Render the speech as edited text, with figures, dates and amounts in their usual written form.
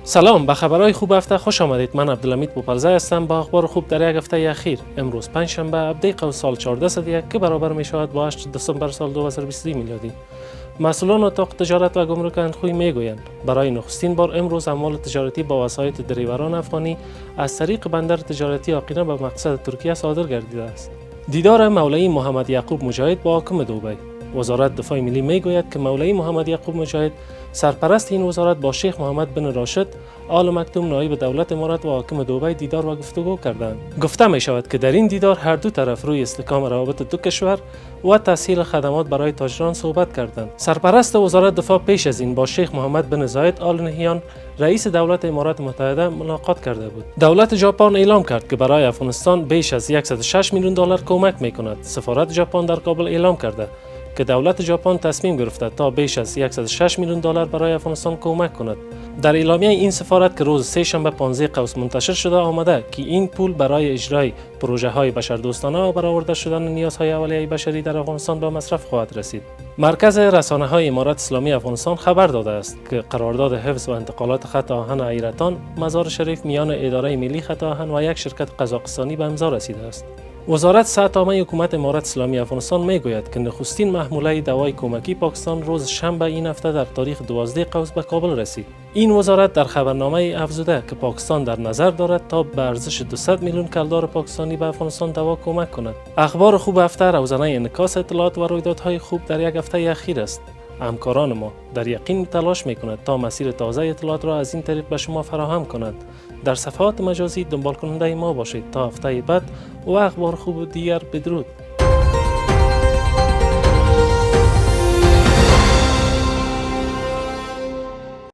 سلام، به خبرهای خوب هفته خوش آمدید. من عبدالحمید بوپلزی هستم با اخبار خوب در یک هفته اخیر. امروز پنجشنبه 17 قوس سال 1401 که برابر می شود با 8 دسامبر سال 2022 میلادی. مسئولان اتاق تجارت و گمرک اندخوی می گویند برای نخستین بار امروز اموال تجارتی با وسایط دریوران افغانی از طریق بندر تجارتی آقینه به مقصد ترکیه صادر گردیده است. دیدار مولوی محمد یعقوب مجاهد با حاکم دبی. وزارت دفاع ملی می گوید که مولوی محمد یعقوب مجاهد سرپرست این وزارت با شیخ محمد بن راشد آل مکتوم نایب دولت امارات و حاکم دبی دیدار و گفتگو کردند. گفته می شود که در این دیدار هر دو طرف روی استحکام روابط دو کشور و تسهیل خدمات برای تاجران صحبت کردند. سرپرست وزارت دفاع پیش از این با شیخ محمد بن زاید آل نهیان رئیس دولت امارات متحده ملاقات کرده بود. دولت ژاپن اعلام کرد که برای افغانستان بیش از 106 میلیون دلار کمک می کند. سفارت ژاپن در کابل اعلام کرده که دولت ژاپن تصمیم گرفته تا بیش از 106 میلیون دلار برای افغانستان کمک کند. در اعلامیه این سفارت که روز سه شنبه 15 قوس منتشر شده آمده که این پول برای اجرای پروژه های بشردوستانه و برآورده شدن نیازهای اولیه بشری در افغانستان به مصرف خواهد رسید. مرکز رسانه های امارات اسلامی افغانستان خبر داده است که قرارداد حفظ و انتقالات خط آهن ایرتان مزار شریف میان اداره ملی خط آهن و یک شرکت قزاقستانی به امضا رسیده است. وزارت صحت‌عامه حکومت امارات اسلامی افغانستان میگوید که نخستین محموله دوای کمکی پاکستان روز شنبه این هفته در تاریخ 12 قوس به کابل رسید. این وزارت در خبرنامه افزوده که پاکستان در نظر دارد تا به ارزش 200 میلیون کلدار پاکستانی به افغانستان دوا کمک کند. اخبار خوب هفته روزانه انعکاس اطلاعات و رویدادهای خوب در یک هفته اخیر است. همکاران ما در یقین تلاش می‌کنند تا مسیر تازه اطلاعات را از این طریق به شما فراهم کنند. در صفحات مجازی دنبال کننده ما باشید تا هفته بعد و اخبار خوب دیگر. بدرود.